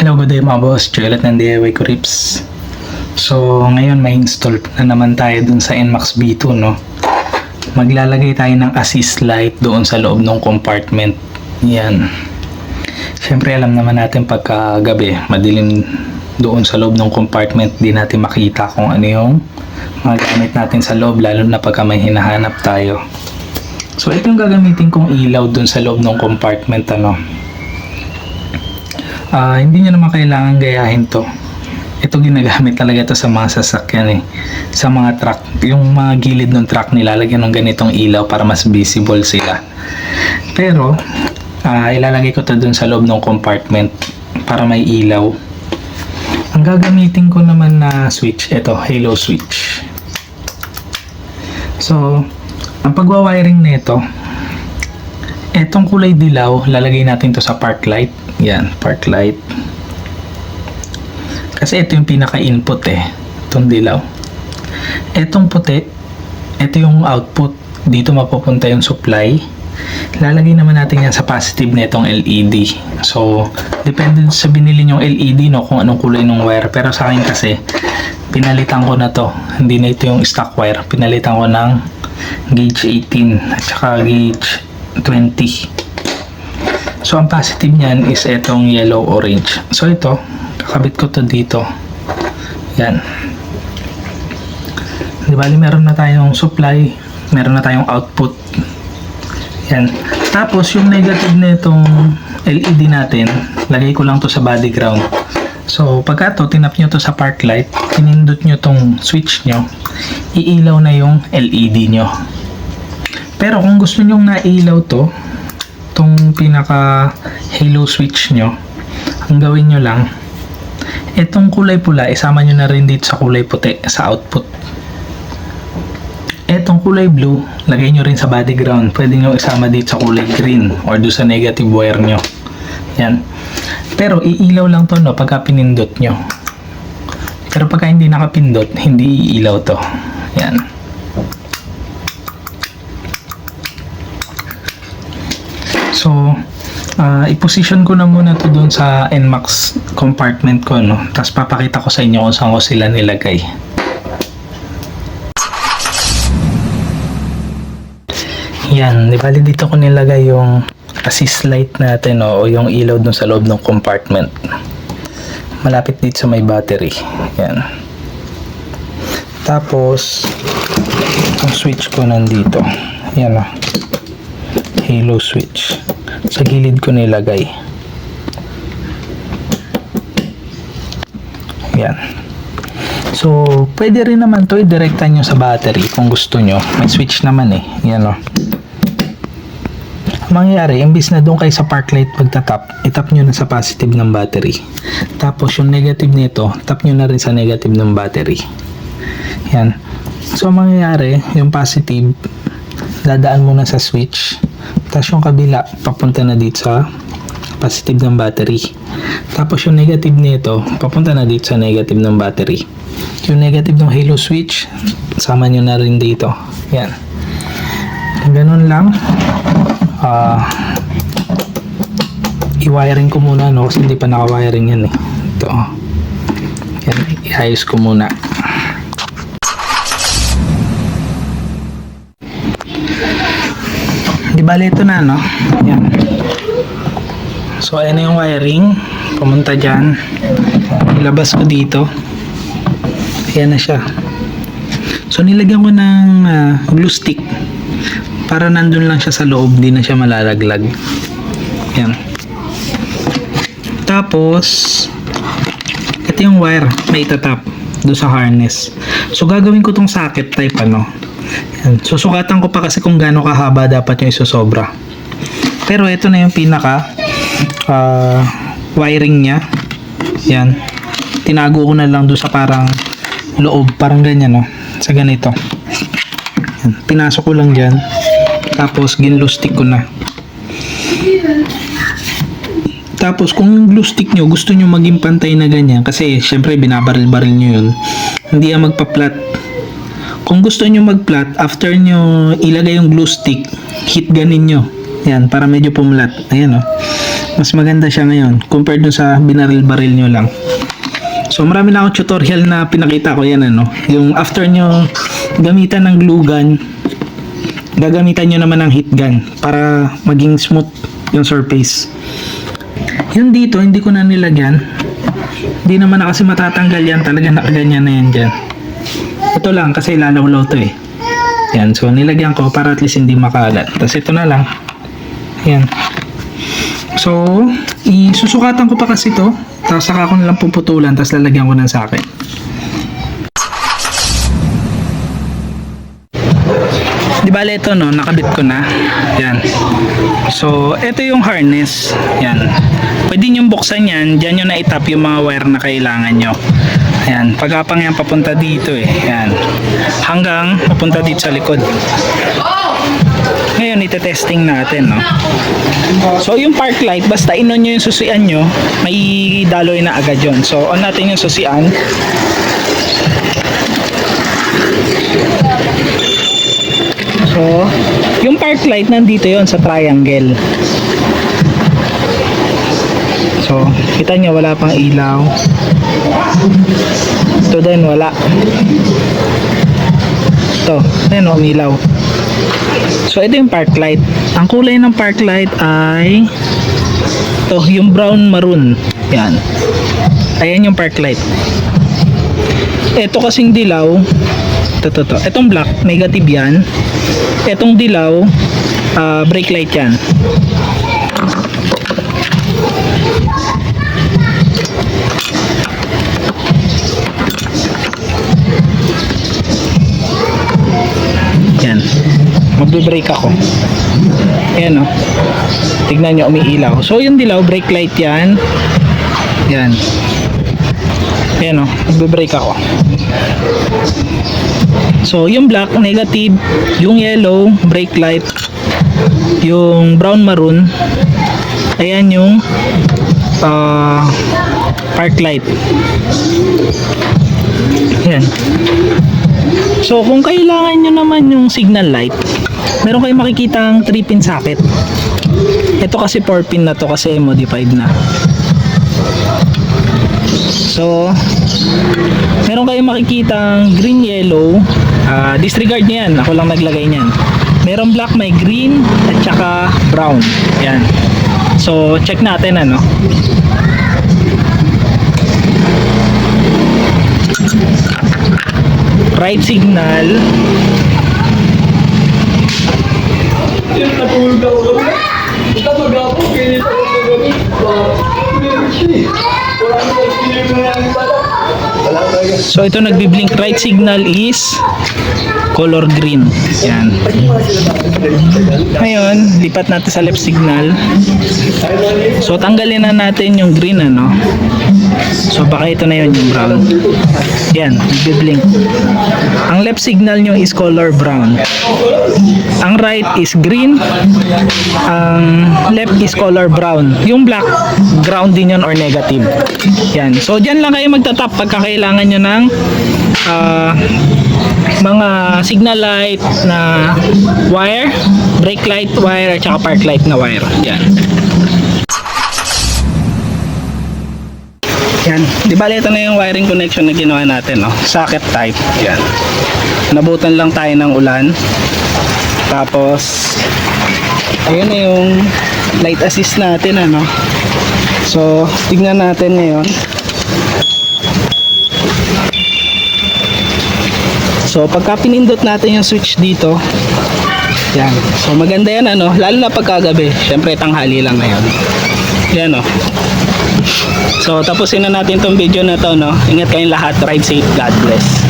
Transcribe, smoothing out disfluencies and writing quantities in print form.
Hello, good day mga boss. Joylet ng DIY ko Rips. So, ngayon may install na naman tayo dun sa NMAX B2, no? Maglalagay tayo ng assist light doon sa loob ng compartment. Yan. Siyempre, alam naman natin pagka gabi, madilim doon sa loob ng compartment, di natin makita kung ano yung mga gamit natin sa loob, lalo na pagka may hinahanap tayo. So, ito yung gagamitin kong ilaw doon sa loob ng compartment, ano? Hindi nyo naman kailangan gayahin to. Ito ginagamit talaga ito sa mga sasakyan eh. Sa mga truck, yung mga gilid ng truck nilalagyan ng ganitong ilaw para mas visible sila. Pero ilalagay ko to dun sa loob ng compartment para may ilaw. Ang gagamitin ko naman na switch, ito, halo switch. So, ang pagwawiring nito, etong kulay dilaw, lalagay natin to sa park light. Yan, park light. Kasi ito yung pinaka-input eh. Itong dilaw. Etong puti, ito yung output. Dito mapupunta yung supply. Lalagay naman natin yan sa positive na itong LED. So, depende sa binili nyong LED, no, kung anong kulay ng wire. Pero sa akin kasi, pinalitan ko na to. Hindi na ito yung stock wire. Pinalitan ko ng gauge 18 at saka gauge 20. So, ang positive niyan is itong yellow-orange. So, ito, kakabit ko to dito. Yan. Di bali, meron na tayong supply, meron na tayong output. Yan. Tapos, yung negative na itong LED natin, lagay ko lang to sa body ground. So, pagka to, tinap nyo to sa park light, pinindot nyo tong switch nyo, iilaw na yung LED nyo. Pero, kung gusto nyo nailaw to, itong pinaka halo switch nyo, ang gawin nyo lang, itong kulay pula, isama nyo na rin dito sa kulay puti sa output. Itong kulay blue, lagay nyo rin sa body ground. Pwede nyo isama dito sa kulay green or doon sa negative wire nyo. Yan. Pero iilaw lang to, no, pagka pinindot nyo. Pero pagka hindi nakapindot, hindi iilaw to. Yan. So, i-position ko na muna to doon sa NMAX compartment ko, no? Tapos papakita ko sa inyo kung saan ko sila nilagay. Yan, di bali dito ko nilagay yung assist light natin, no? O yung ilaw doon sa loob ng compartment. Malapit dito sa may battery. Yan. Tapos, ang switch ko nandito. Yan, no? Halo switch. Sa gilid ko nilagay. Yan. So, pwede rin naman to i-directa nyo sa battery kung gusto nyo. May switch naman eh. Yan o. Mangyayari, imbis na doon kayo sa park light pagtatap, itap nyo na sa positive ng battery. Tapos yung negative nito, tap nyo na rin sa negative ng battery. Yan. So, mangyayari, yung positive, dadaan muna sa switch. Tapos yung kabila, papunta na dito sa positive ng battery. Tapos yung negative nito, papunta na dito sa negative ng battery. Yung negative ng halo switch, sama nyo na rin dito. Yan. Ganun lang. I-wiring ko muna, no? Kasi hindi pa naka-wiring yan eh. Ito. Yan, i-ayos ko muna. Di bali ito na, no? Yan. So, ayan na yung wiring. Pumunta dyan. Ilabas ko dito. Ayan na siya. So, nilagyan ko ng glue stick. Para nandun lang siya sa loob. Di na siya malalaglag. Yan. Tapos, ito yung wire na itatap doon sa harness. So, gagawin ko tong socket type, ano? Yan. Susukatan ko pa kasi kung gaano kahaba dapat yung isusobra. Pero ito na yung pinaka wiring niya. Yan. Tinago ko na lang doon sa parang loob. Parang ganyan, no? Sa ganito. Yan. Pinasok ko lang dyan. Tapos ginglue stick ko na. Tapos kung yung glue stick nyo gusto nyo maging pantay na ganyan, kasi syempre binabaril-baril nyo yun, hindi yan magpa-flat. Kung gusto nyo mag-flat, after nyo ilagay yung glue stick, hit ganin nyo. Yan, para medyo pumulat. Ayan, oh. Mas maganda siya ngayon compared dun sa binaril-baril nyo lang. So marami na akong tutorial na pinakita ko yan ano. Yung after nyo gamitan ng glue gun, gagamitan nyo naman ng heat gun para maging smooth yung surface. Yung dito, hindi ko na nilagyan. Hindi naman na kasi matatanggal yan. Talaga nakaganyan na yan dyan. Ito lang kasi lalawlaw to eh. Yan, so nilagyan ko para at least hindi makalat. Tapos ito na lang. Yan. So, isusukatan ko pa kasi to. Tapos saka ko nalang puputulan. Tapos lalagyan ko ng socket. Di bale ito no, nakabit ko na. Yan. So, ito yung harness. Yan. Pwede nyo buksan yan. Diyan nyo na itap yung mga wire na kailangan nyo. Ayan, pagkapang yan papunta dito eh. Ayan. Hanggang papunta dito sa likod. Ngayon, ite-testing natin, no? So, yung park light, basta in-on nyo yung susian nyo, may daloy na agad yun. So, on natin yung susian. So, yung park light nandito yon sa triangle. So, kita nyo wala pang ilaw. Ito din wala. Ito, ayan o, umilaw. So, ito yung park light. Ang kulay ng park light ay ito, yung brown maroon. Yan. Ayan yung park light. Ito kasing dilaw. Ito. Itong black, negative yan. Itong dilaw, brake light yan. Yan. Magbe-brake ako. Ayan o. Tignan nyo, umiilaw. So, yung dilaw, brake light yan. Yan. Ayan o. Magbe-brake ako. So, yung black, negative. Yung yellow, brake light. Yung brown maroon. Ayan yung park light. Ayan. So, kung kailangan nyo naman yung signal light, meron kayong makikitang 3-pin socket. Ito kasi 4-pin na to kasi modified na. So, meron kayong makikitang green, yellow. Disregard nyo yan. Ako lang naglagay nyan. Meron black, may green, at saka brown. Yan. So, check natin ano. Right signal. So ito nagbi-blink, right signal is color green. Yan. Ngayon, lipat natin sa left signal. So tanggalin na natin yung green ano. So baka ito na yun yung brown. Yan, nagbi-blink. Ang left signal nyo is color brown. Ang right is green. Ang left is color brown. Yung black, ground din yun or negative. Yan. So dyan lang kayo magtatap pagka kailangan nyo ng mga signal light na wire, brake light wire at saka park light na wire. Yan. Yan. Di ba ito na yung wiring connection na ginawa natin, no? Socket type. Yan. Nabutan lang tayo ng ulan. Tapos ayun na yung light assist natin, ano? So, tignan natin ngayon. So, pagka pinindot natin yung switch dito, yan. So, maganda yan, ano? Lalo na pagkagabi. Syempre, tanghali lang ngayon. Yan, oh. So, tapusin na natin tong video na to, no? Ingat kayong lahat. Ride safe. God bless.